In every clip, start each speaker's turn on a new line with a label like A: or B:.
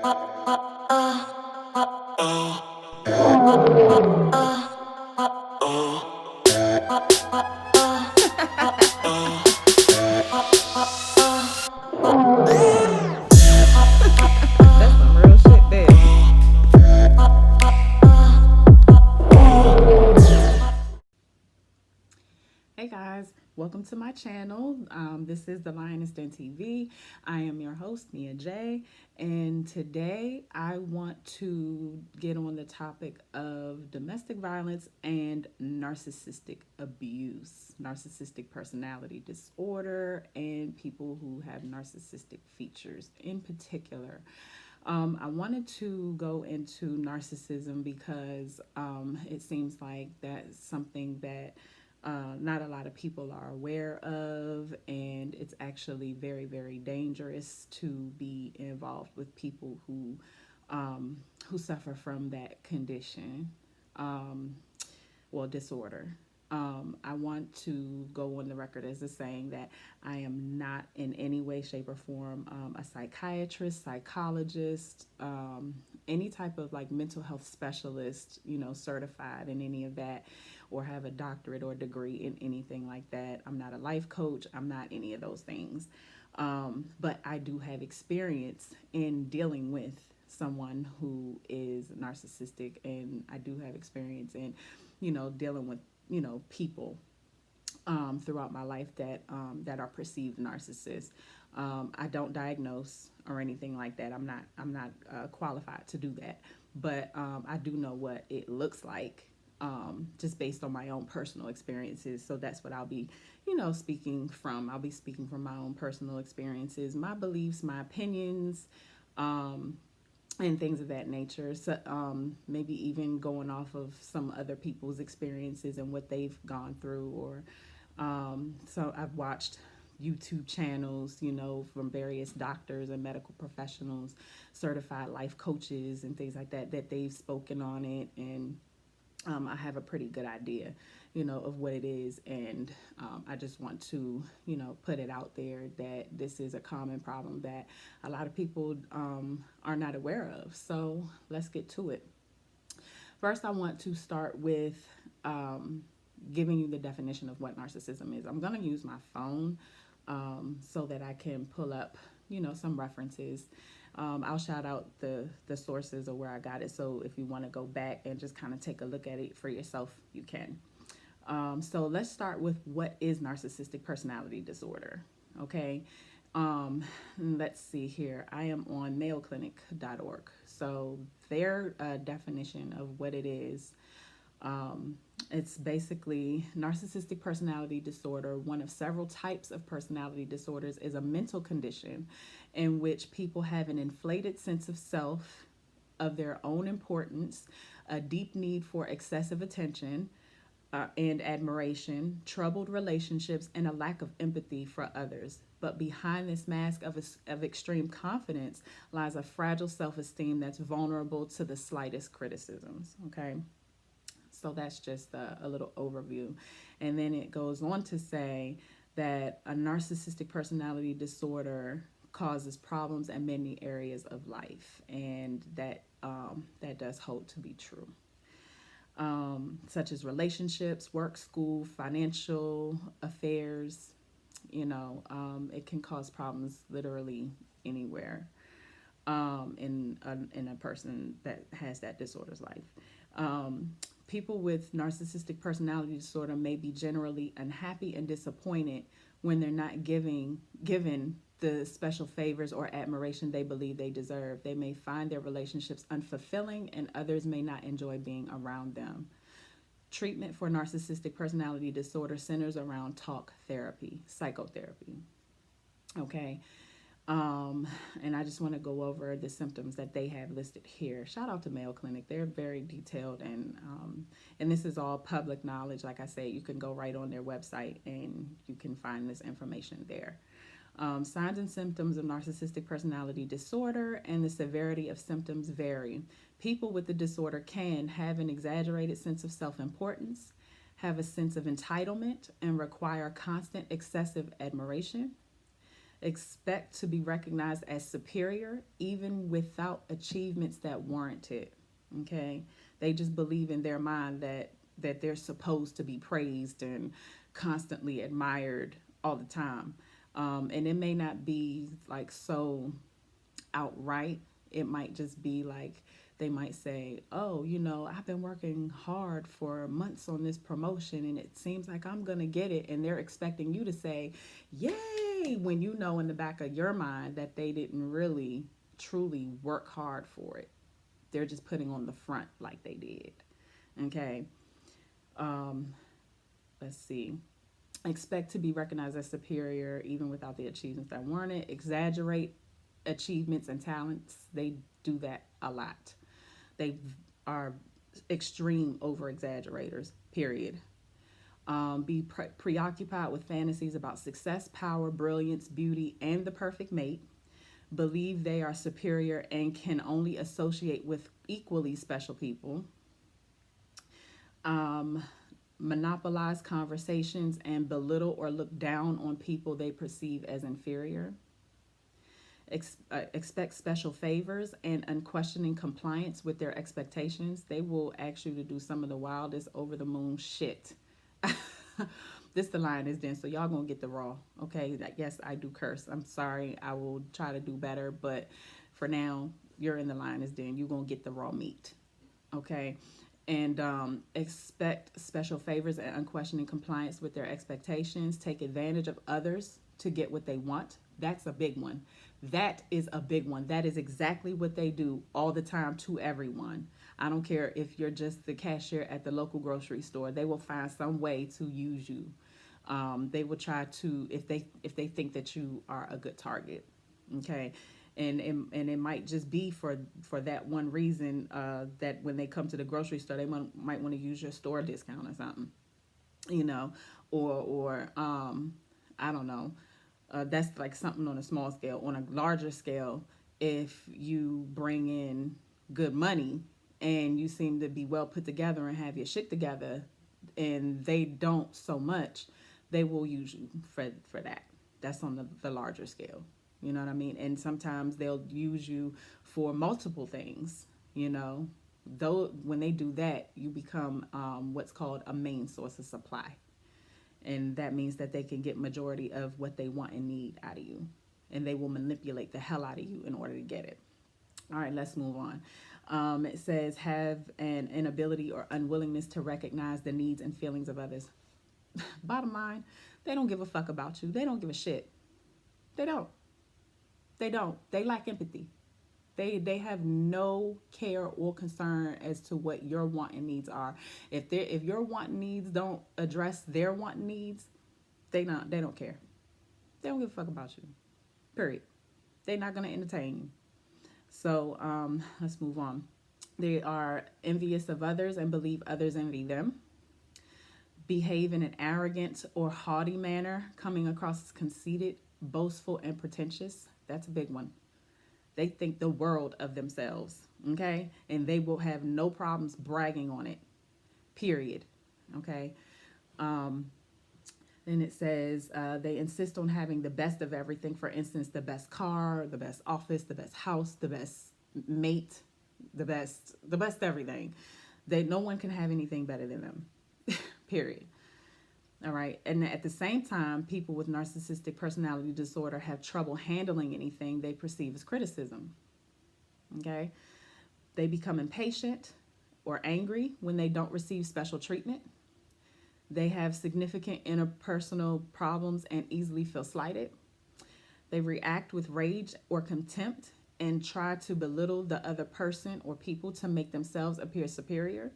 A: That's some real shit there. Hey guys, welcome to my channel. This is the Lioness Den TV. I am your host, Nia J, and today I want to get on the topic of domestic violence and narcissistic abuse, narcissistic personality disorder, and people who have narcissistic features in particular. I wanted to go into narcissism because it seems like that's something that not a lot of people are aware of, and it's actually very, very dangerous to be involved with people who suffer from that condition, um, well, disorder. I want to go on the record as a saying that I am not in any way, shape, or form a psychiatrist, psychologist, any type of like mental health specialist, certified in any of that, or have a doctorate or degree in anything like that. I'm not a life coach. I'm not any of those things. But I do have experience in dealing with someone who is narcissistic, and I do have experience in, dealing with, people throughout my life that are perceived narcissists. I don't diagnose or anything like that. I'm not qualified to do that, but I do know what it looks like, just based on my own personal experiences. So that's what I'll be, speaking from. I'll be speaking from my own personal experiences, my beliefs, my opinions, and things of that nature. So maybe even going off of some other people's experiences and what they've gone through. Or so I've watched YouTube channels, from various doctors and medical professionals, certified life coaches, and things like that, that they've spoken on it. And I have a pretty good idea, of what it is. And I just want to, put it out there that this is a common problem that a lot of people are not aware of. So let's get to it. First, I want to start with giving you the definition of what narcissism is. I'm going to use my phone so that I can pull up, some references. I'll shout out the sources or where I got it. So if you want to go back and just kind of take a look at it for yourself, you can. So let's start with what is narcissistic personality disorder. Okay. Let's see here. I am on mayoclinic.org. So their definition of what it is, it's basically narcissistic personality disorder. One of several types of personality disorders is a mental condition in which people have an inflated sense of self, of their own importance, a deep need for excessive attention and admiration, troubled relationships, and a lack of empathy for others. But behind this mask of extreme confidence lies a fragile self esteem that's vulnerable to the slightest criticisms. Okay. So that's just a little overview. And then it goes on to say that a narcissistic personality disorder causes problems in many areas of life, and that does hold to be true, such as relationships, work, school, financial affairs. It can cause problems literally anywhere in a person that has that disorder's life. People with narcissistic personality disorder may be generally unhappy and disappointed when they're not given the special favors or admiration they believe they deserve. They may find their relationships unfulfilling, and others may not enjoy being around them. Treatment for narcissistic personality disorder centers around talk therapy, psychotherapy. Okay. And I just want to go over the symptoms that they have listed here. Shout out to Mayo Clinic. They're very detailed, and this is all public knowledge. Like I said, you can go right on their website and you can find this information there. Signs and symptoms of narcissistic personality disorder and the severity of symptoms vary. People with the disorder can have an exaggerated sense of self-importance, have a sense of entitlement, and require constant excessive admiration, Expect to be recognized as superior even without achievements that warrant it. Okay? They just believe in their mind that they're supposed to be praised and constantly admired all the time. And it may not be like so outright. It might just be like they might say, "Oh, I've been working hard for months on this promotion and it seems like I'm going to get it." And they're expecting you to say, "Yay," when you know in the back of your mind that they didn't really truly work hard for it. They're just putting on the front like they did. Okay. Um, let's see. Expect to be recognized as superior even without the achievements that warrant it. Exaggerate achievements and talents. They do that a lot. They are extreme over exaggerators, period. Be preoccupied with fantasies about success, power, brilliance, beauty, and the perfect mate. Believe they are superior and can only associate with equally special people. Um, Monopolize conversations and belittle or look down on people they perceive as inferior. Expect special favors and unquestioning compliance with their expectations. They will ask you to do some of the wildest over the moon shit. This the line is then, so y'all gonna get the raw. Okay, yes, I do curse. I'm sorry. I will try to do better, but for now, you're in the line is then. You're gonna get the raw meat. Okay, and expect special favors and unquestioning compliance with their expectations. Take advantage of others to get what they want. That's a big one. That is a big one. That is exactly what they do all the time to everyone. I don't care if you're just the cashier at the local grocery store. They will find some way to use you. They will try to if they think that you are a good target. Okay, and it might just be for that one reason, that when they come to the grocery store, they might want to use your store discount or something, you know, or I don't know. That's like something on a small scale. On a larger scale, if you bring in good money and you seem to be well put together and have your shit together, and they don't so much, they will use you for that. That's on the larger scale. You know what I mean? And sometimes they'll use you for multiple things. You know, though when they do that, you become what's called a main source of supply, and that means that they can get majority of what they want and need out of you, and they will manipulate the hell out of you in order to get it. All right, let's move on. It says have an inability or unwillingness to recognize the needs and feelings of others. Bottom line, they don't give a fuck about you. They don't give a shit. They don't. They don't. They lack empathy. They have no care or concern as to what your want and needs are. If your want and needs don't address their want and needs, they don't care. They don't give a fuck about you. Period. They're not gonna entertain you. So let's move on. They are envious of others and believe others envy them. Behave in an arrogant or haughty manner, coming across as conceited, boastful, and pretentious. That's a big one. They think the world of themselves, okay? And they will have no problems bragging on it, period, okay? Then it says they insist on having the best of everything. For instance, the best car, the best office, the best house, the best mate, the best everything. No one can have anything better than them, period. All right. And at the same time, people with narcissistic personality disorder have trouble handling anything they perceive as criticism. Okay. They become impatient or angry when they don't receive special treatment. They have significant interpersonal problems and easily feel slighted. They react with rage or contempt and try to belittle the other person or people to make themselves appear superior.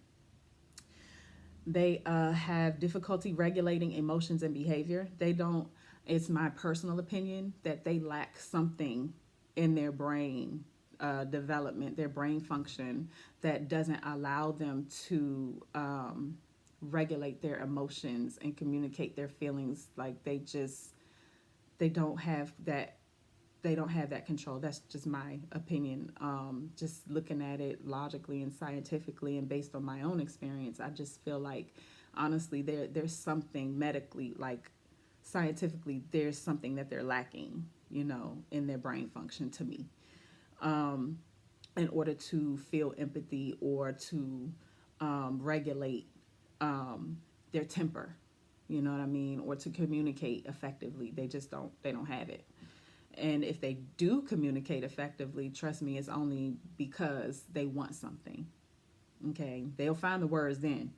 A: They have difficulty regulating emotions and behavior. They don't, it's my personal opinion, that they lack something in their brain development, their brain function, that doesn't allow them to regulate their emotions and communicate their feelings. Like they don't have that control. That's just my opinion. Just looking at it logically and scientifically and based on my own experience, I just feel like, honestly, there's something medically, like scientifically, there's something that they're lacking. in their brain function to me, in order to feel empathy or to regulate their temper, you know what I mean, or to communicate effectively. They don't have it. And if they do communicate effectively, trust me, it's only because they want something. Okay, they'll find the words then.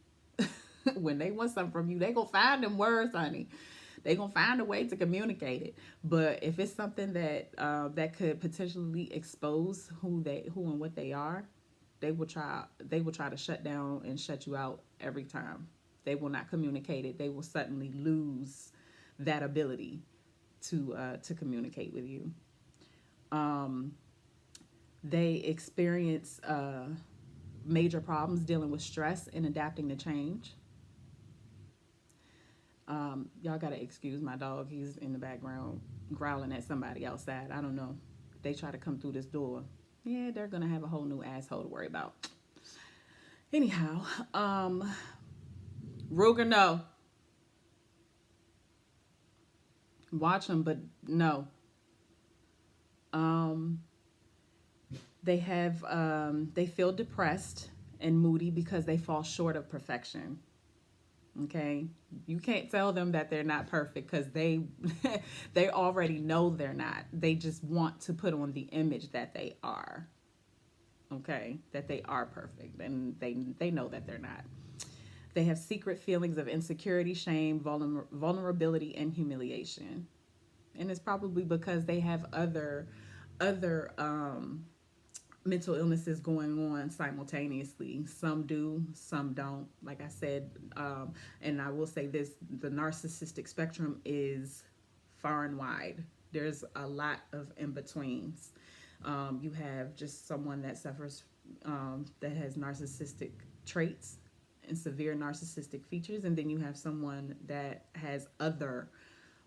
A: When they want something from you, they gonna find them words, honey. They gonna find a way to communicate it. But if it's something that could potentially expose who and what they are, they will try to shut down and shut you out every time. They will not communicate it. They will suddenly lose that ability to communicate with you. Um, they experience major problems dealing with stress and adapting to change. Y'all gotta excuse my dog. He's in the background growling at somebody outside. I don't know. They try to come through this door. Yeah, they're gonna have a whole new asshole to worry about. Anyhow, Ruger, no. Watch them, but no. Um, they feel depressed and moody because they fall short of perfection. Okay, you can't tell them that they're not perfect because they already know they're not. They just want to put on the image that they are. Okay, that they are perfect, and they know that they're not. They have secret feelings of insecurity, shame, vulnerability, and humiliation, and it's probably because they have other mental illnesses going on simultaneously. Some do, some don't. Like I said, and I will say this: the narcissistic spectrum is far and wide. There's a lot of in betweens. You have just someone that suffers, that has narcissistic traits and severe narcissistic features, and then you have someone that has other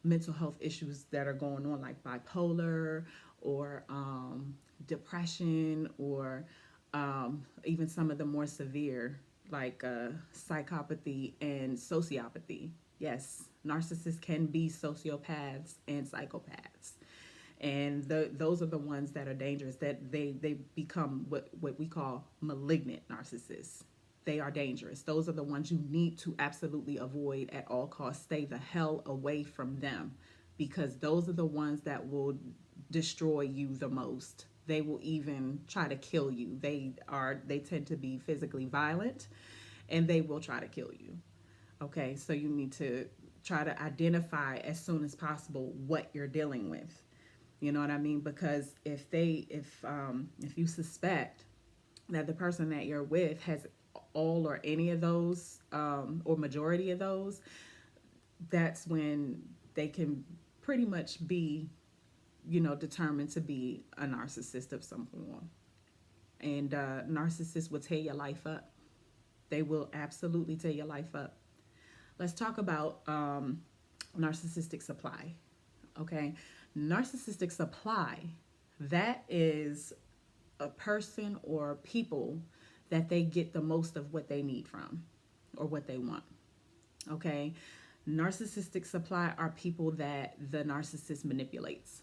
A: mental health issues that are going on, like bipolar or depression, or even some of the more severe, like psychopathy and sociopathy. Yes, narcissists can be sociopaths and psychopaths. And those are the ones that are dangerous, that they become what we call malignant narcissists. They are dangerous. Those are the ones you need to absolutely avoid at all costs. Stay the hell away from them, because those are the ones that will destroy you the most. They will even try to kill you. They tend to be physically violent, and they will try to kill you. Okay, so you need to try to identify as soon as possible what you're dealing with. You know what I mean? Because if you suspect that the person that you're with has all or any of those, or majority of those, that's when they can pretty much be, determined to be a narcissist of some form. And narcissists will tear your life up. They will absolutely tear your life up. Let's talk about narcissistic supply. Okay, narcissistic supply, that is a person or people that they get the most of what they need from or what they want. Okay, narcissistic supply are people that the narcissist manipulates,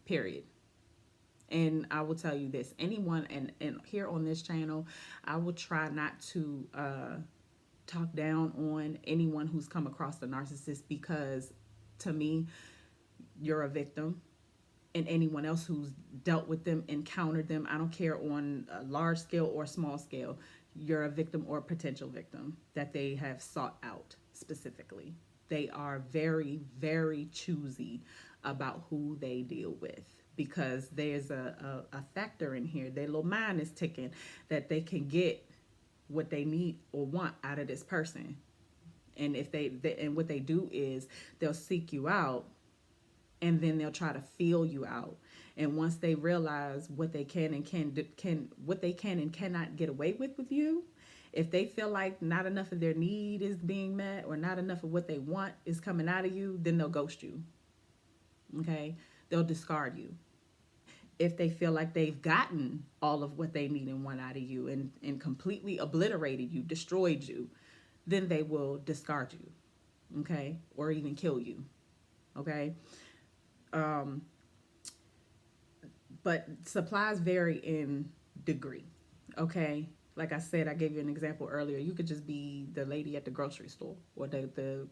A: period. And I will tell you this: anyone, and here on this channel, I will try not to talk down on anyone who's come across a narcissist, because to me, you're a victim. And anyone else who's dealt with them, encountered them, I don't care on a large scale or small scale, you're a victim or a potential victim that they have sought out specifically. They are very, very choosy about who they deal with, because there's a factor in here. Their little mind is ticking that they can get what they need or want out of this person. And if and what they do is they'll seek you out, and then they'll try to feel you out. And once they realize what they can and cannot get away with you, if they feel like not enough of their need is being met, or not enough of what they want is coming out of you, then they'll ghost you. Okay, they'll discard you. If they feel like they've gotten all of what they need and want out of you, and completely obliterated you, destroyed you, then they will discard you. Okay, or even kill you. Okay. but supplies vary in degree. Okay, like I said, I gave you an example earlier. You could just be the lady at the grocery store or the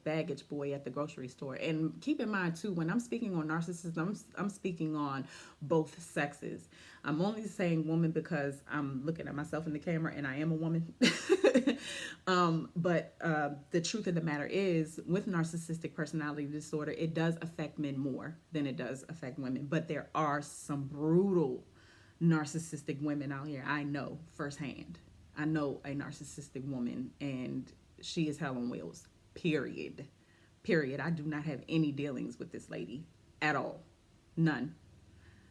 A: baggage boy at the grocery store. And keep in mind too, when I'm speaking on narcissism, I'm speaking on both sexes. I'm only saying woman because I'm looking at myself in the camera and I am a woman. But the truth of the matter is, with narcissistic personality disorder, it does affect men more than it does affect women. But there are some brutal narcissistic women out here. I know firsthand. I know a narcissistic woman, and she is hell on wheels. Period. Period. I do not have any dealings with this lady at all. None.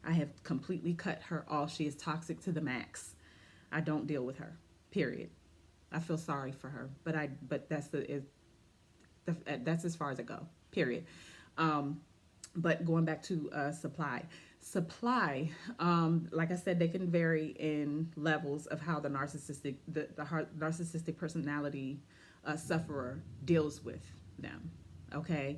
A: I have completely cut her off. She is toxic to the max. I don't deal with her. Period. I feel sorry for her, but that's as far as I go. Period. But going back to supply, like I said, they can vary in levels of how the narcissistic personality sufferer deals with them. Okay,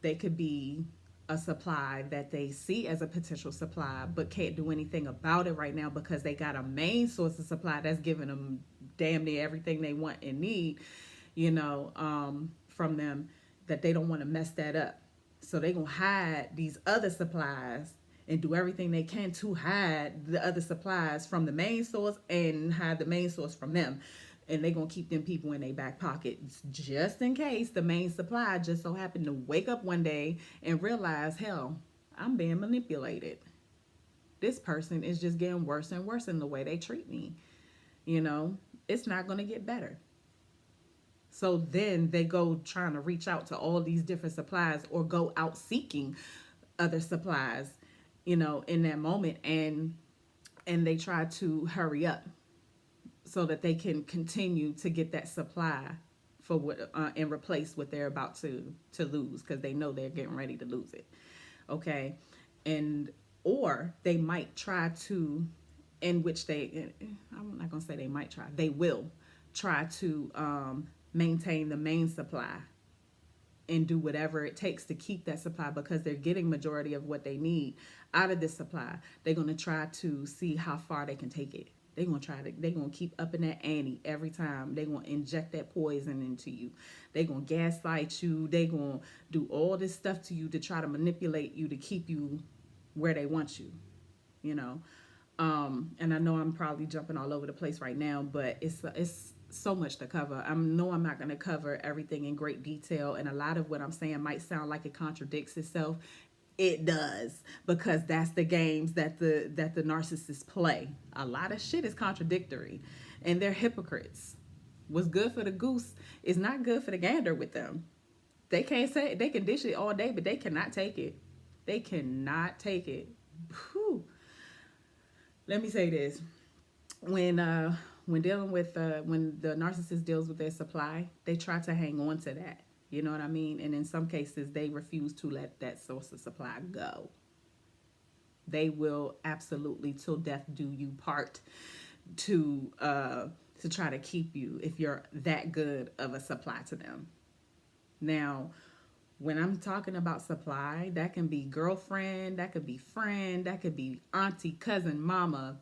A: they could be a supply that they see as a potential supply but can't do anything about it right now because they got a main source of supply that's giving them damn near everything they want and need, from them, that they don't want to mess that up. So they gonna hide these other supplies and do everything they can to hide the other supplies from the main source and hide the main source from them. And they gonna keep them people in their back pockets just in case the main supply just so happened to wake up one day and realize, hell, I'm being manipulated. This person is just getting worse and worse in the way they treat me. It's not gonna get better. So then they go trying to reach out to all these different supplies or go out seeking other supplies, in that moment, and they try to hurry up so that they can continue to get that supply for what and replace what they're about to lose, because they know they're getting ready to lose it. Okay, and or they might try to, I'm not gonna say they might try, they will try to maintain the main supply and do whatever it takes to keep that supply, because they're getting majority of what they need out of this supply. They're going to try to see how far they can take it. They're going to keep upping that ante every time. They're going to inject that poison into you. They're going to gaslight you. They're going to do all this stuff to you to try to manipulate you to keep you where they want you, and I know I'm probably jumping all over the place right now, but it's so much to cover. I'm not going to cover everything in great detail, and a lot of what I'm saying might sound like it contradicts itself. It does, because that's the games that the narcissists play. A lot of shit is contradictory, and they're hypocrites. What's good for the goose is not good for the gander with them. They can't say, they can dish it all day, but they cannot take it. They cannot take it. Whew. Let me say this: when dealing with when the narcissist deals with their supply, they try to hang on to that. You know what I mean? And in some cases, they refuse to let that source of supply go. They will absolutely, till death do you part, to try to keep you if you're that good of a supply to them. Now, when I'm talking about supply, that can be girlfriend, that could be friend, that could be auntie, cousin, mama,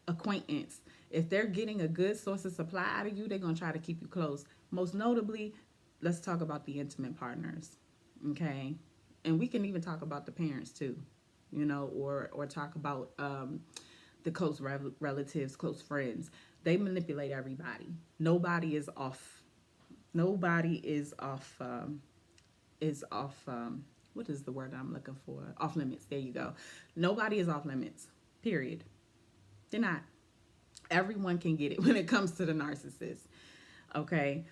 A: acquaintance. If they're getting a good source of supply out of you, they're going to try to keep you close. Most notably, let's talk about the intimate partners, okay? And we can even talk about the parents too, or talk about the close relatives, close friends. They manipulate everybody. Nobody is off. What is the word I'm looking for? Off limits. There you go. Nobody is off limits. Period. They're not. Everyone can get it when it comes to the narcissist. Okay.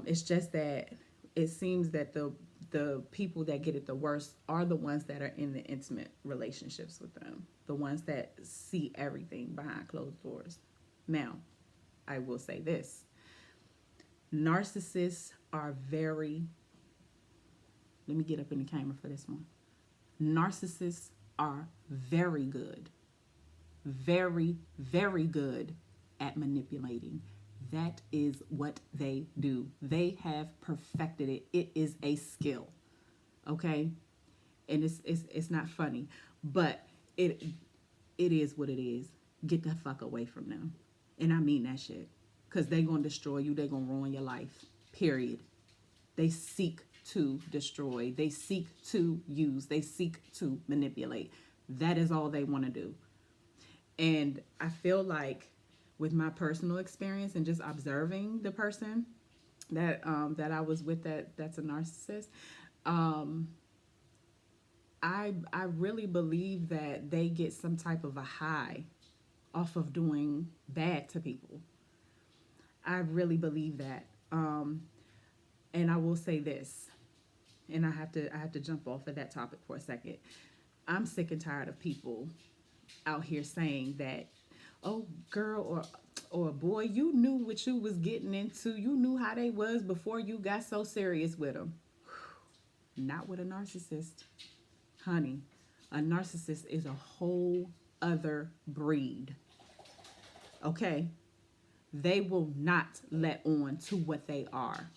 A: It's just that it seems that the people that get it the worst are the ones that are in the intimate relationships with them. The ones that see everything behind closed doors. Now, I will say this. Narcissists are let me get up in the camera for this one. Narcissists are very good. Very, very good at manipulating. That is what they do. They have perfected it. It is a skill. Okay? And it's not funny. But it it is what it is. Get the fuck away from them. And I mean that shit. Because they going to destroy you. They going to ruin your life. Period. They seek to destroy. They seek to use. They seek to manipulate. That is all they want to do. And I feel like with my personal experience and just observing the person that I was with that's a narcissist, um, I really believe that they get some type of a high off of doing bad to people. I really believe that. And I will say this, and I have to jump off of that topic for a second. I'm sick and tired of people out here saying that, oh girl or boy, you knew what you was getting into. You knew how they was before you got so serious with them. Not with a narcissist. Honey, a narcissist is a whole other breed. Okay? They will not let on to what they are.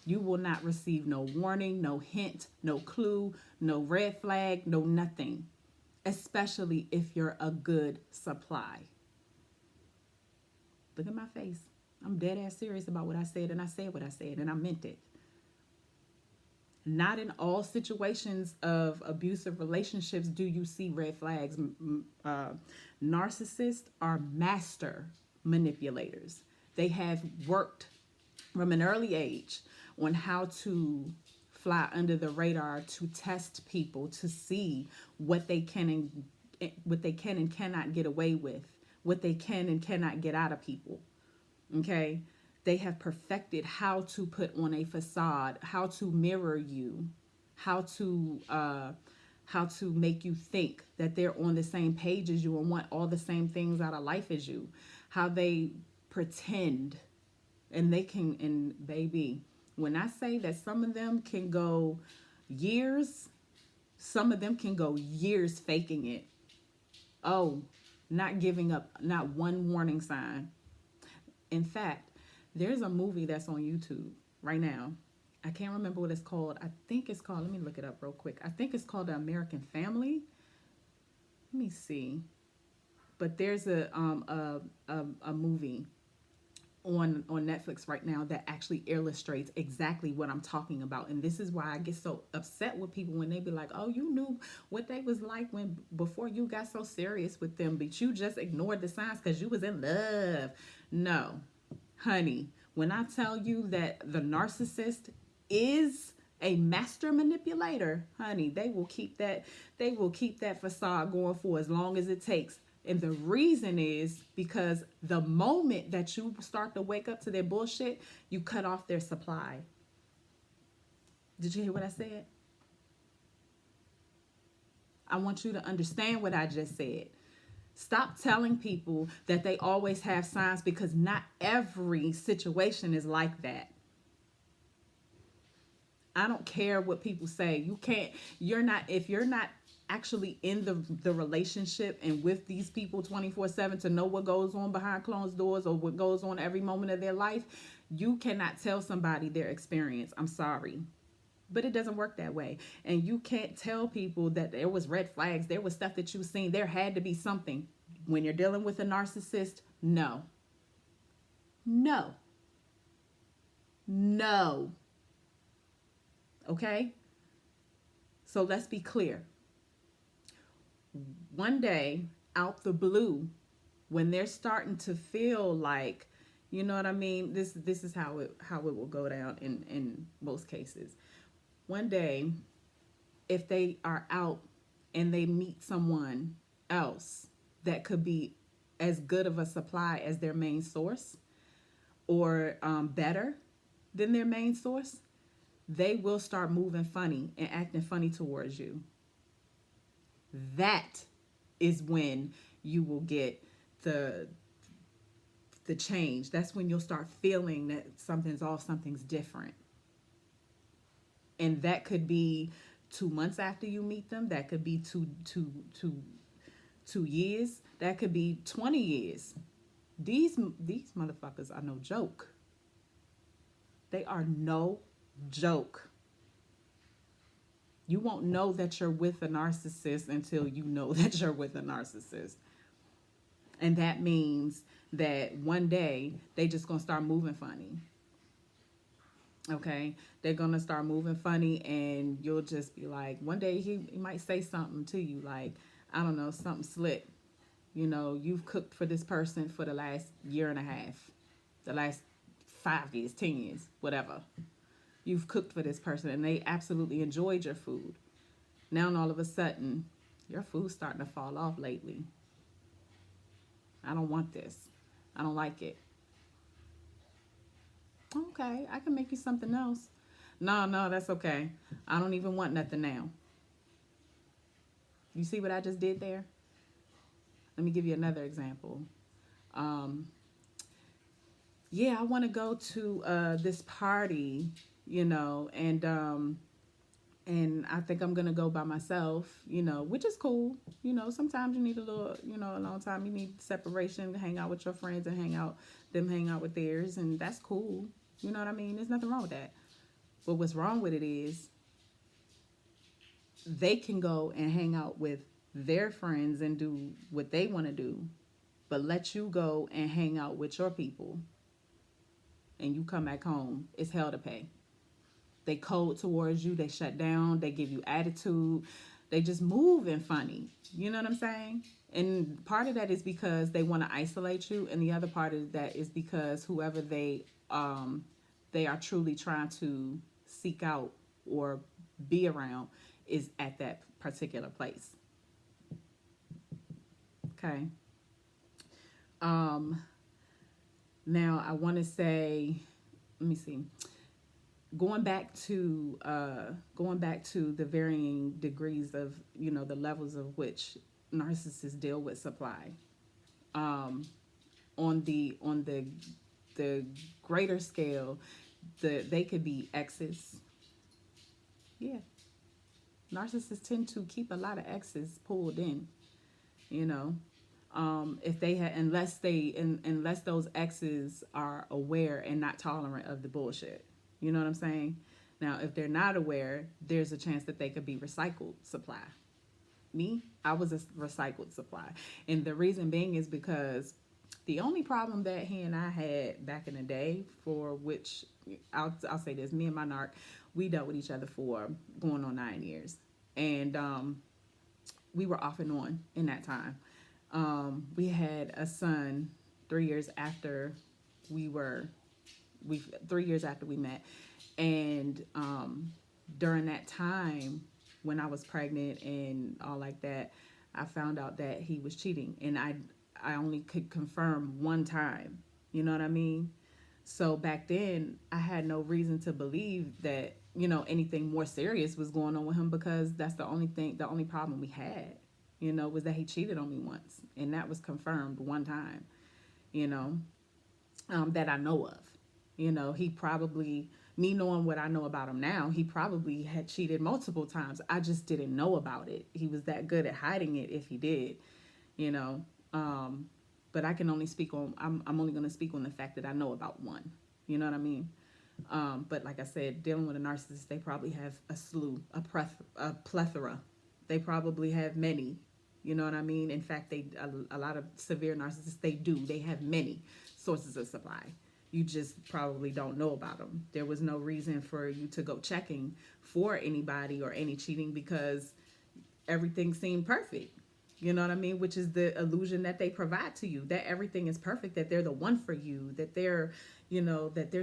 A: You will not receive no warning, no hint, no clue, no red flag, no nothing. Especially if you're a good supply. Look at my face. I'm dead ass serious about what I said, and I said what I said, and I meant it. Not in all situations of abusive relationships do you see red flags. Narcissists are master manipulators. They have worked from an early age on how to fly under the radar, to test people, to see what they can and cannot get away with, what they can and cannot get out of people. Okay? They have perfected how to put on a facade, how to mirror you, how to make you think that they're on the same page as you and want all the same things out of life as you. How they pretend, and they can, and baby, when I say that some of them can go years, some of them can go years faking it. Oh, not giving up, not one warning sign. In fact, there's a movie that's on YouTube right now. I can't remember what it's called. I think it's called, let me look it up real quick. I think it's called The American Family. Let me see. But there's a movie on Netflix right now that actually illustrates exactly what I'm talking about. And this is why I get so upset with people when they be like, oh, you knew what they was like when before you got so serious with them, but you just ignored the signs because you was in love. No, honey, when I tell you that the narcissist is a master manipulator, honey, they will keep that facade going for as long as it takes. And the reason is because the moment that you start to wake up to their bullshit, you cut off their supply. Did you hear what I said? I want you to understand what I just said. Stop telling people that they always have signs, because not every situation is like that. I don't care what people say. If you're not actually in the relationship and with these people 24/7 to know what goes on behind closed doors or what goes on every moment of their life, you cannot tell somebody their experience. I'm sorry. But it doesn't work that way. And you can't tell people that there was red flags, there was stuff that you've seen, there had to be something. When you're dealing with a narcissist, no. No. No. Okay? So let's be clear. One day, out the blue, when they're starting to feel like, you know what I mean? This is how it will go down in most cases. One day, if they are out and they meet someone else that could be as good of a supply as their main source, or better than their main source, they will start moving funny and acting funny towards you. That is when you will get the change. That's when you'll start feeling that something's off, something's different. And that could be 2 months after you meet them. That could be two years. That could be 20 years. These motherfuckers are no joke. They are no joke. You won't know that you're with a narcissist until you know that you're with a narcissist. And that means that one day they just gonna start moving funny. Okay, they're gonna start moving funny, and you'll just be like, one day he might say something to you, like, I don't know, something slick. You know, you've cooked for this person for the last year and a half, the last 5 years, 10 years, whatever. You've cooked for this person, and they absolutely enjoyed your food. Now, all of a sudden, your food's starting to fall off lately. I don't want this. I don't like it. Okay, I can make you something else. No, no, that's okay. I don't even want nothing now. You see what I just did there? Let me give you another example. Um, yeah, I want to go to this party, and I think I'm gonna go by myself, which is cool. Sometimes you need a little, a long time. You need separation to hang out with your friends and hang out with theirs, and that's cool. You know what I mean? There's nothing wrong with that. But what's wrong with it is they can go and hang out with their friends and do what they want to do, but let you go and hang out with your people, and you come back home, it's hell to pay. They cold towards you, they shut down, they give you attitude, they just move and funny. You know what I'm saying? And part of that is because they want to isolate you, and the other part of that is because whoever they are truly trying to seek out or be around is at that particular place. Okay. Um, Now I want to say, let me see. Going back to the varying degrees of the levels of which narcissists deal with supply. Um, on the greater scale, they could be exes. Yeah, narcissists tend to keep a lot of exes pulled in. You know, if they had unless those exes are aware and not tolerant of the bullshit. You know what I'm saying? Now, if they're not aware, there's a chance that they could be recycled supply. Me, I was a recycled supply, and the reason being is because the only problem that he and I had back in the day, for which I'll say this, me and my narc, we dealt with each other for going on 9 years, and we were off and on in that time. We had a son 3 years after we were we 3 years after we met, and during that time when I was pregnant and all like that, I found out that he was cheating, and I only could confirm one time. You know what I mean? So back then, I had no reason to believe that anything more serious was going on with him, because that's the only problem we had. Was that he cheated on me once, and that was confirmed one time. You know, that I know of. He probably, me knowing what I know about him now, he probably had cheated multiple times. I just didn't know about it. He was that good at hiding it if he did, you know. But I can only I'm only going to speak on the fact that I know about one. You know what I mean? But like I said, dealing with a narcissist, they probably have a plethora. They probably have many. You know what I mean? In fact, a lot of severe narcissists, they have many sources of supply. You just probably don't know about them. There was no reason for you to go checking for anybody or any cheating, because everything seemed perfect. You know what I mean? Which is the illusion that they provide to you, that everything is perfect, that they're the one for you, that they're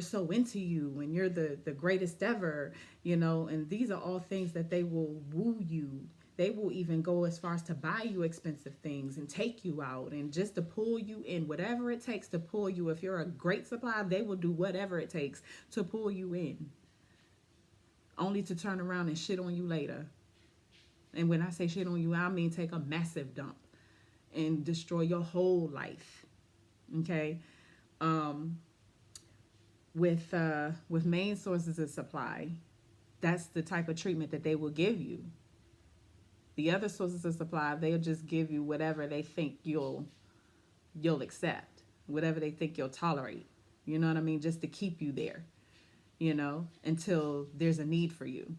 A: so into you and you're the greatest ever, and these are all things that they will woo you. They will even go as far as to buy you expensive things and take you out, and just to pull you in, whatever it takes to pull you. If you're a great supply, they will do whatever it takes to pull you in, only to turn around and shit on you later. And when I say shit on you, I mean take a massive dump and destroy your whole life. Okay? With main sources of supply, that's the type of treatment that they will give you. The other sources of supply, they'll just give you whatever they think you'll accept, whatever they think you'll tolerate. You know what I mean? Just to keep you there, until there's a need for you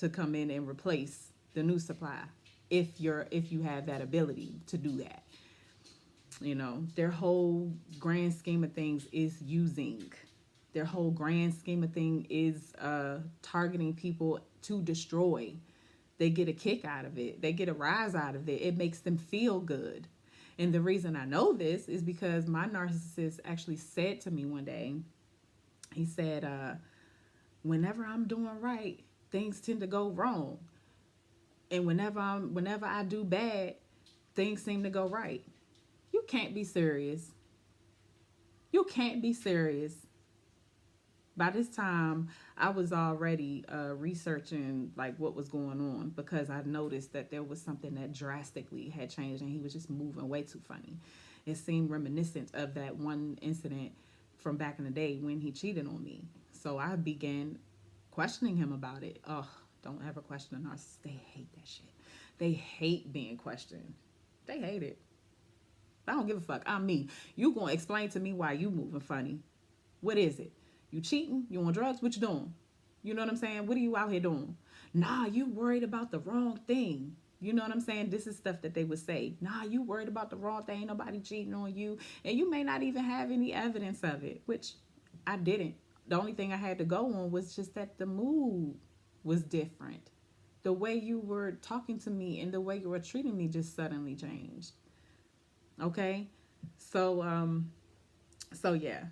A: to come in and replace the new supply if you have that ability to do that. You know, their whole grand scheme of things is using. Their whole grand scheme of thing is targeting people to destroy. They get a kick out of it. They get a rise out of it. It makes them feel good. And the reason I know this is because my narcissist actually said to me one day, he said, whenever I'm doing right, things tend to go wrong. And whenever I do bad, things seem to go right. You can't be serious. You can't be serious. By this time, I was already researching like what was going on because I noticed that there was something that drastically had changed, and he was just moving way too funny. It seemed reminiscent of that one incident from back in the day when he cheated on me. So I began questioning him about it. Oh, don't ever question a narcissist. They hate that shit. They hate being questioned. They hate it. I don't give a fuck. I'm me. You gonna explain to me why you moving funny? What is it? You cheating? You on drugs? What you doing? You know what I'm saying? What are you out here doing? Nah, you worried about the wrong thing. You know what I'm saying? This is stuff that they would say. Nah, you worried about the wrong thing. Ain't nobody cheating on you. And you may not even have any evidence of it, which I didn't. The only thing I had to go on was just that the mood was different. The way you were talking to me and the way you were treating me just suddenly changed. Okay? So yeah.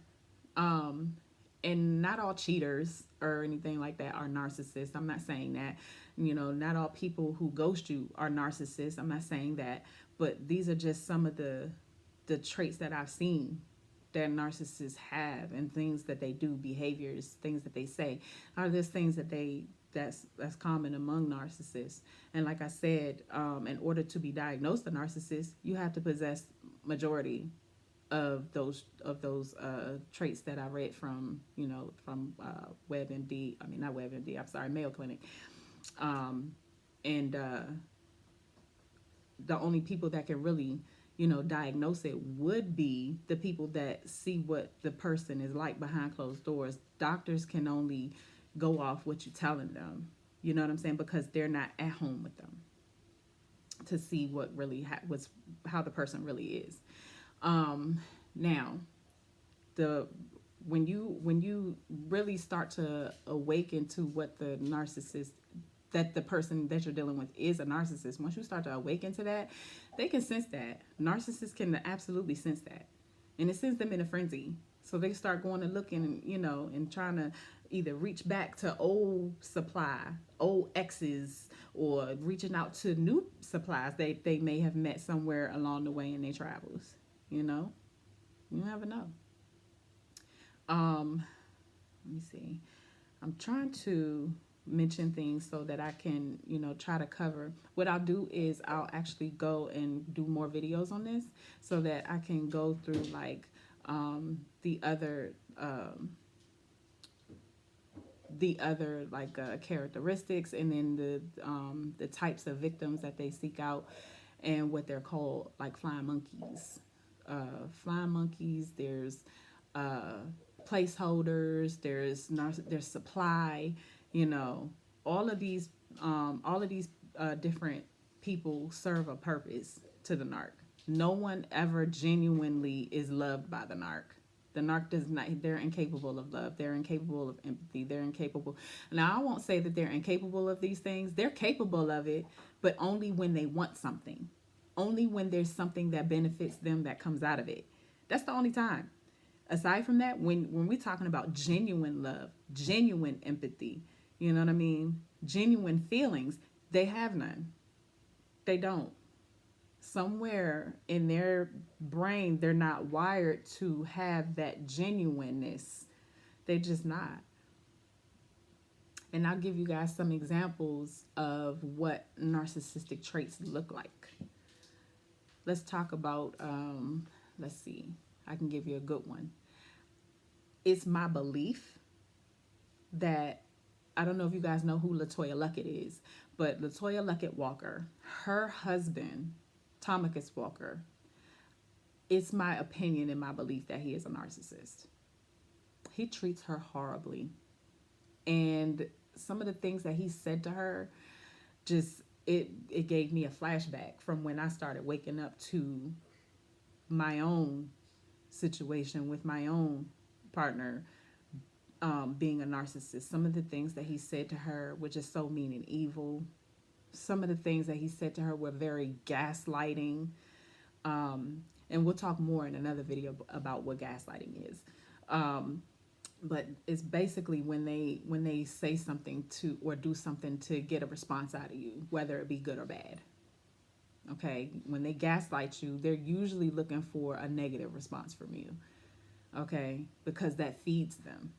A: And not all cheaters or anything like that are narcissists. I'm not saying that. You know, not all people who ghost you are narcissists. I'm not saying that. But these are just some of the traits that I've seen that narcissists have, and things that they do, behaviors, things that they say. Are these things that's common among narcissists? And like I said, in order to be diagnosed a narcissist, you have to possess majority of those traits that I read from WebMD. I mean, not WebMD. I'm sorry, Mayo Clinic. And the only people that can really diagnose it would be the people that see what the person is like behind closed doors. Doctors can only go off what you're telling them. You know what I'm saying? Because they're not at home with them to see what really how the person really is. Now, when you really start to awaken to what the narcissist, that the person that you're dealing with is a narcissist, once you start to awaken to that, they can sense that. Narcissists can absolutely sense that. And it sends them in a frenzy. So they start going and looking, and trying to either reach back to old supply, old exes, or reaching out to new supplies they may have met somewhere along the way in their travels. You never know. Let me see. I'm trying to mention things so that I can, try to cover. What I'll do is I'll actually go and do more videos on this so that I can go through like the other characteristics, and then the types of victims that they seek out, and what they're called, like flying monkeys. There's placeholders, there's supply, all of these different people serve a purpose to the narc. No one ever genuinely is loved by the narc. The narc does not, they're incapable of love. They're incapable of empathy. They're incapable. Now, I won't say that they're incapable of these things. They're capable of it, but only when they want something. Only when there's something that benefits them that comes out of it. That's the only time. Aside from that, when we're talking about genuine love, genuine empathy, you know what I mean? Genuine feelings, they have none. They don't. Somewhere in their brain, they're not wired to have that genuineness. They're just not. And I'll give you guys some examples of what narcissistic traits look like. Let's talk about, let's see, I can give you a good one. It's my belief that, I don't know if you guys know who LaToya Luckett is, but LaToya Luckett Walker, her husband, Tomicus Walker, it's my opinion and my belief that he is a narcissist. He treats her horribly. And some of the things that he said to her, just it gave me a flashback from when I started waking up to my own situation with my own partner, being a narcissist. Some of the things that he said to her were just so mean and evil. Some of the things that he said to her were very gaslighting. And we'll talk more in another video about what gaslighting is. But it's basically when they say something to or do something to get a response out of you, whether it be good or bad. Okay, when they gaslight you, they're usually looking for a negative response from you. Okay, because that feeds them.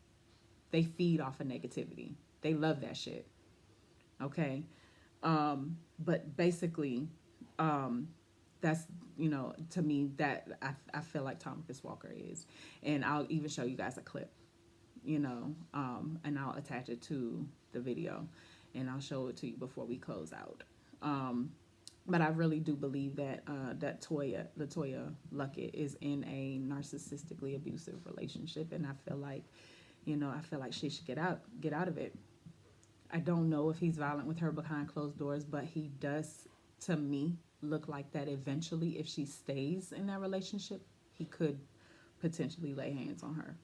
A: They feed off of negativity. They love that shit. Okay, but basically, that's, to me, that I feel like Thomas Walker is. And I'll even show you guys a clip, and I'll attach it to the video, and I'll show it to you before we close out. But I really do believe that that Latoya Luckett is in a narcissistically abusive relationship, and I feel like she should get out of it. I don't know if he's violent with her behind closed doors, but he does, to me, look like that eventually, if she stays in that relationship, he could potentially lay hands on her.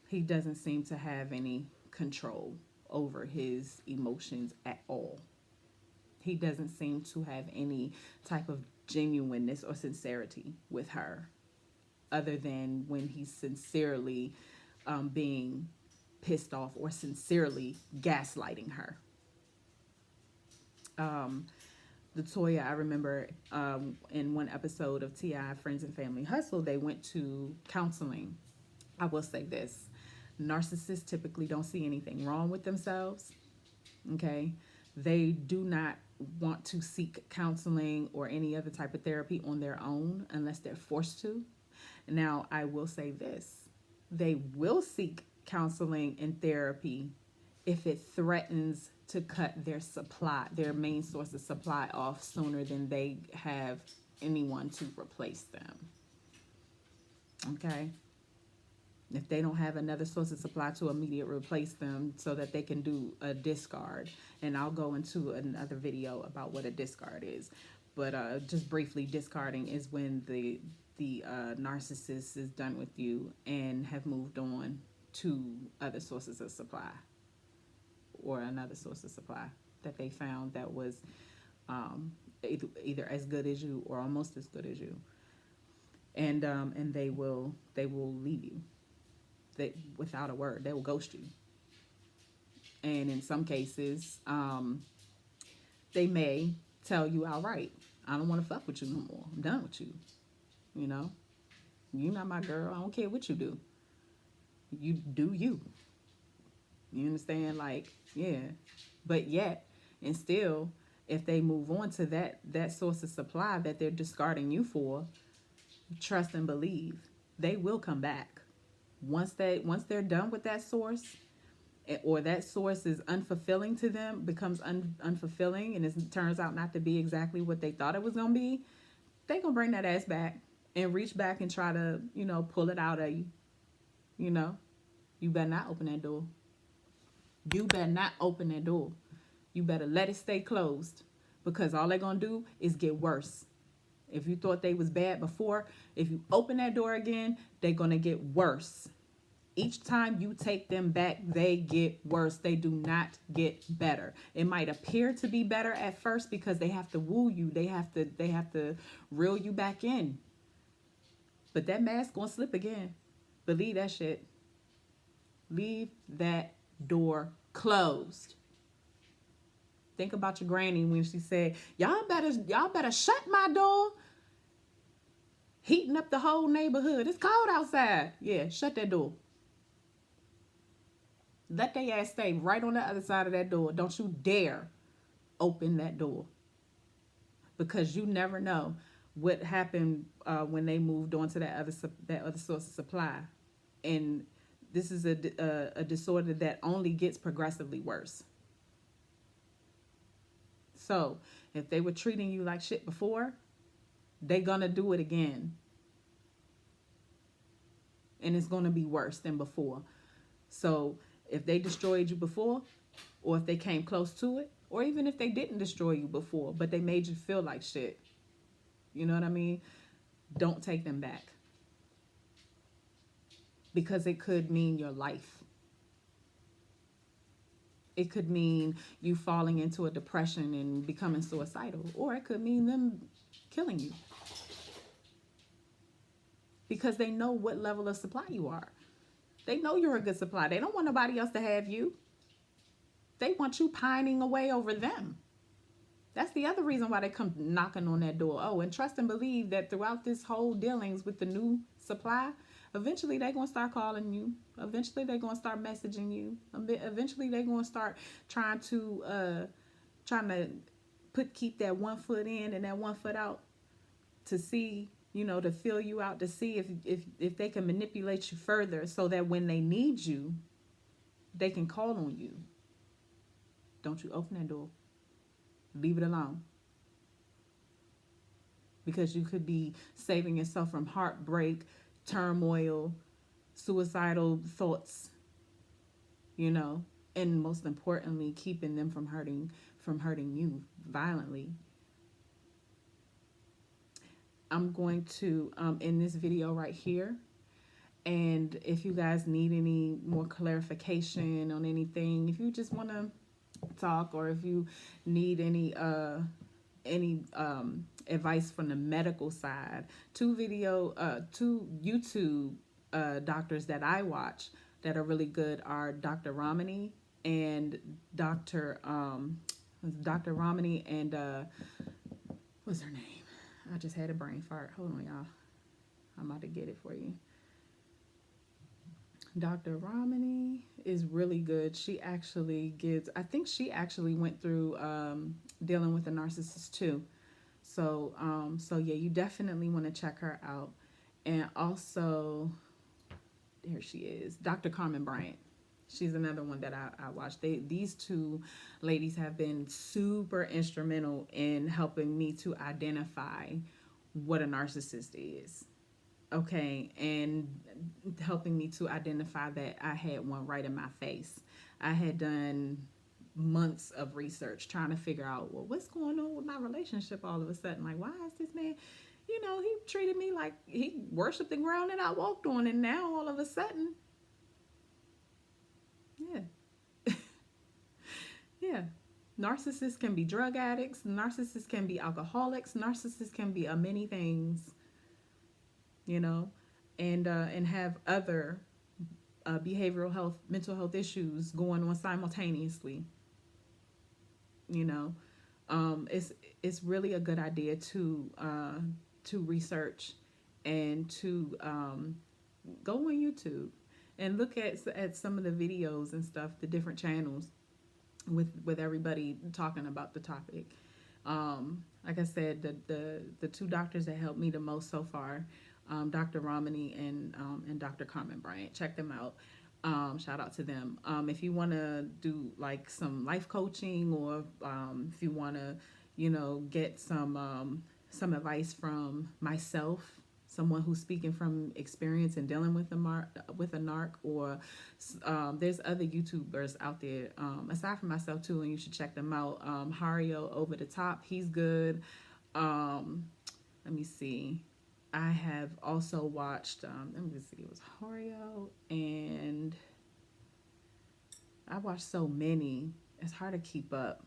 A: He doesn't seem to have any control over his emotions at all. He doesn't seem to have any type of genuineness or sincerity with her, other than when he's sincerely being pissed off or sincerely gaslighting her. Latoya, I remember in one episode of T.I. Friends and Family Hustle, they went to counseling. I will say this. Narcissists typically don't see anything wrong with themselves. Okay? They do not want to seek counseling or any other type of therapy on their own unless they're forced to. Now, I will say this. They will seek counseling and therapy if it threatens to cut their main source of supply off sooner than they have anyone to replace them. Okay? If they don't have another source of supply to immediately replace them so that they can do a discard. And I'll go into another video about what a discard is. But just briefly, discarding is when the narcissist is done with you and have moved on to other sources of supply, or another source of supply that they found that was either as good as you or almost as good as you, and they will leave you. Without a word, they will ghost you. And in some cases, they may tell you outright, I don't want to fuck with you no more. I'm done with you. You're not my girl. I don't care what you do. You do you. You understand? Like, yeah. But yet, and still, if they move on to that source of supply that they're discarding you for, trust and believe, they will come back. Once they're done with that source, or that source is unfulfilling to them, becomes unfulfilling, and it turns out not to be exactly what they thought it was going to be, they going to bring that ass back and reach back and try to, pull it out of you. You better not open that door. You better not open that door. You better let it stay closed, because all they're going to do is get worse. If you thought they was bad before, if you open that door again, they're going to get worse. Each time you take them back, they get worse. They do not get better. It might appear to be better at first because they have to woo you. They have to reel you back in. But that mask going to slip again. Believe that shit. Leave that door closed. Think about your granny when she said, y'all better shut my door. Heating up the whole neighborhood. It's cold outside. Yeah, shut that door. Let their ass stay right on the other side of that door. Don't you dare open that door. Because you never know what happened when they moved on to that other source of supply. And this is a disorder that only gets progressively worse. So if they were treating you like shit before, they're going to do it again. And it's going to be worse than before. So If they destroyed you before, or if they came close to it, or even if they didn't destroy you before, but they made you feel like shit. You know what I mean? Don't take them back. Because it could mean your life. It could mean you falling into a depression and becoming suicidal, or it could mean them killing you. Because they know what level of supply you are. They know you're a good supply. They don't want nobody else to have you. They want you pining away over them. That's the other reason why they come knocking on that door. Oh, and trust and believe that throughout this whole dealings with the new supply, eventually they're going to start calling you. Eventually they're going to start messaging you. Eventually they're going to start trying to keep that one foot in and that one foot out to see, to feel you out, to see if they can manipulate you further so that when they need you, they can call on you. Don't you open that door. Leave it alone. Because you could be saving yourself from heartbreak, turmoil, suicidal thoughts, and most importantly, keeping them from hurting you violently. I'm going to end this video right here. And if you guys need any more clarification on anything, if you just want to talk, or if you need any advice from the medical side, two YouTube doctors that I watch that are really good are Dr. Ramani and Dr. Ramani and what's her name? I just had a brain fart. Hold on, y'all. I'm about to get it for you. Dr. Ramani is really good. She actually I think she actually went through dealing with a narcissist too. So yeah, you definitely want to check her out. And also, here she is, Dr. Carmen Bryant. She's another one that I watched. These two ladies have been super instrumental in helping me to identify what a narcissist is. Okay, and helping me to identify that I had one right in my face. I had done months of research trying to figure out, well, what's going on with my relationship all of a sudden? Like, why is this man, he treated me like he worshiped the ground that I walked on, and now all of a sudden, yeah. Yeah. Narcissists can be drug addicts. Narcissists can be alcoholics. Narcissists can be many things, and have other behavioral health, mental health issues going on simultaneously. It's really a good idea to research and to go on YouTube and look at some of the videos and stuff, the different channels with everybody talking about the topic. Like I said, the two doctors that helped me the most so far, Dr. Ramani and Dr. Carmen Bryant. Check them out. Shout out to them. If you want to do like some life coaching, or if you want to, get some advice from myself, someone who's speaking from experience and dealing with a narc, or there's other YouTubers out there aside from myself too, and you should check them out. Hario Over the Top, he's good. Let me see. I have also watched, let me see, it was Hario, and I watched so many, it's hard to keep up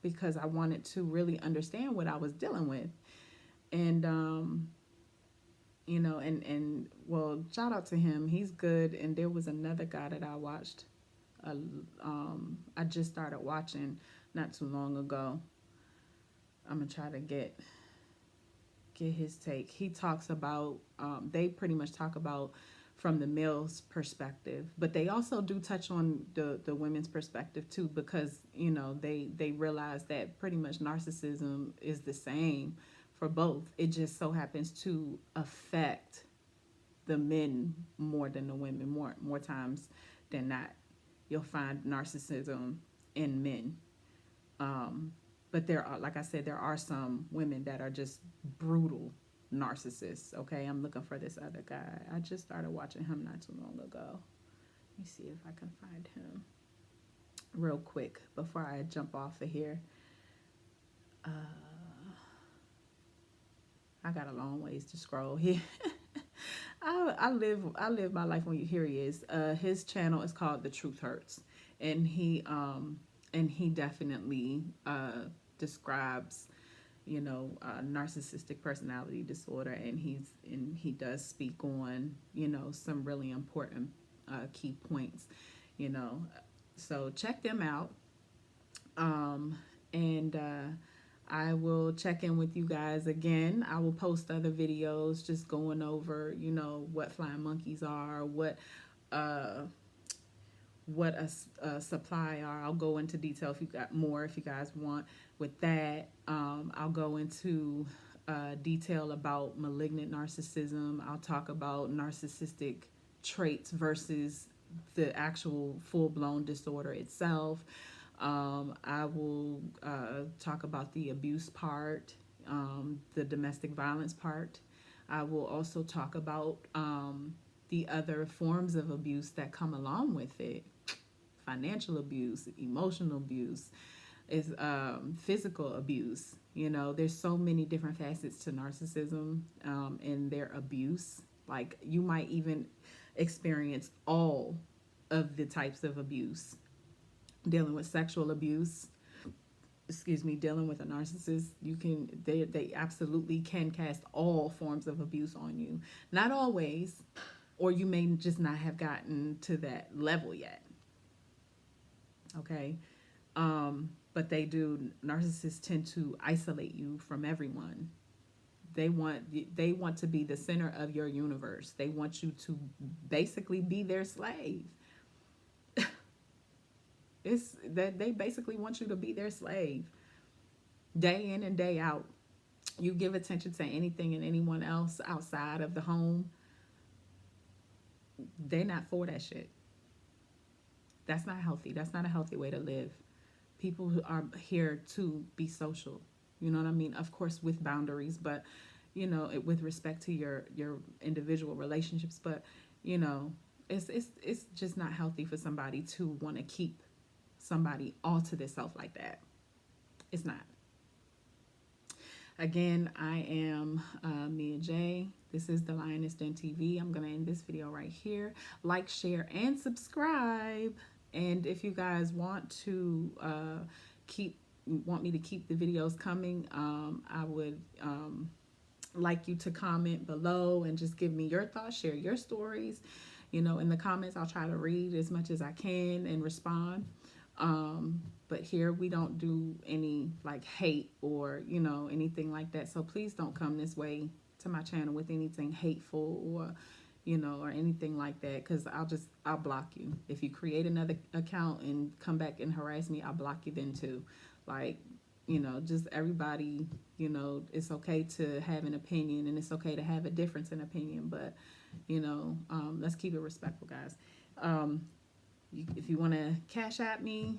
A: because I wanted to really understand what I was dealing with. And, well, shout out to him, he's good. And there was another guy that I watched, I just started watching not too long ago. I'm going to try to get his take. He talks about, they pretty much talk about from the male's perspective, but they also do touch on the women's perspective too, because they realize that pretty much narcissism is the same for both. It just so happens to affect the men more than the women. More times than not, you'll find narcissism in men. But there are, like I said, there are some women that are just brutal narcissists. Okay, I'm looking for this other guy. I just started watching him not too long ago. Let me see if I can find him real quick before I jump off of here. Uh, I got a long ways to scroll here. I live my life on you. Here he is. His channel is called The Truth Hurts, and he definitely describes, narcissistic personality disorder, and he does speak on, some really important key points, you know. So check them out. And I will check in with you guys again. I will post other videos just going over, what flying monkeys are, uh, what a supply are. I'll go into detail if you got more, if you guys want with that. I'll go into detail about malignant narcissism. I'll talk about narcissistic traits versus the actual full-blown disorder itself. I will talk about the abuse part, the domestic violence part. I will also talk about the other forms of abuse that come along with it: financial abuse, emotional abuse, is physical abuse. There's so many different facets to narcissism and their abuse. Like, you might even experience all of the types of abuse. Dealing with sexual abuse, dealing with a narcissist, they absolutely can cast all forms of abuse on you. Not always, or you may just not have gotten to that level yet. Okay. But narcissists tend to isolate you from everyone. They want to be the center of your universe. They want you to basically be their slave. It's that they basically want you to be their slave day in and day out. You give attention to anything and anyone else outside of the home, they're not for that shit. That's not healthy. That's not a healthy way to live. People who are here to be social. You know what I mean? Of course, with boundaries, but with respect to your individual relationships. But it's just not healthy for somebody to want to keep somebody all to themselves like that. It's not. Again, I am Mia J. This is the Lioness Den TV. I'm going to end this video right here. Like, share, and subscribe. And if you guys want to want me to keep the videos coming, I would like you to comment below and just give me your thoughts, share your stories. In the comments, I'll try to read as much as I can and respond. But here we don't do any like hate or anything like that, so please don't come this way to my channel with anything hateful or or anything like that, because I'll block you. If you create another account and come back and harass me, I'll block you then too. Like, just everybody, it's okay to have an opinion, and it's okay to have a difference in opinion, but let's keep it respectful, guys. If you want to cash at me,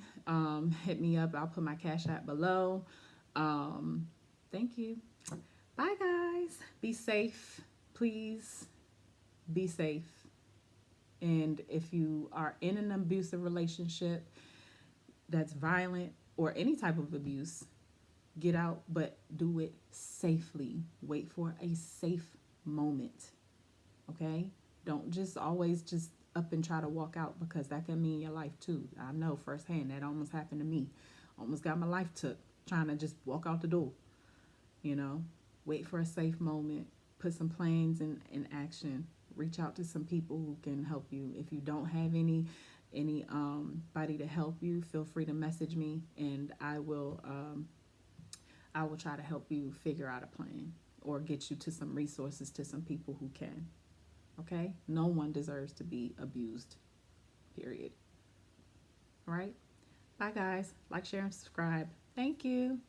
A: hit me up. I'll put my cash app below. Thank you. Bye, guys. Be safe. Please be safe. And if you are in an abusive relationship that's violent or any type of abuse, get out, but do it safely. Wait for a safe moment. Okay? Don't just always just up and try to walk out, because that can mean your life too. I know firsthand that almost happened to me. Almost got my life took trying to just walk out the door. Wait for a safe moment. Put some plans in action. Reach out to some people who can help you. If you don't have any body to help you, feel free to message me, and I will try to help you figure out a plan or get you to some resources, to some people who can. Okay? No one deserves to be abused, period. All right? Bye, guys. Like, share, and subscribe. Thank you.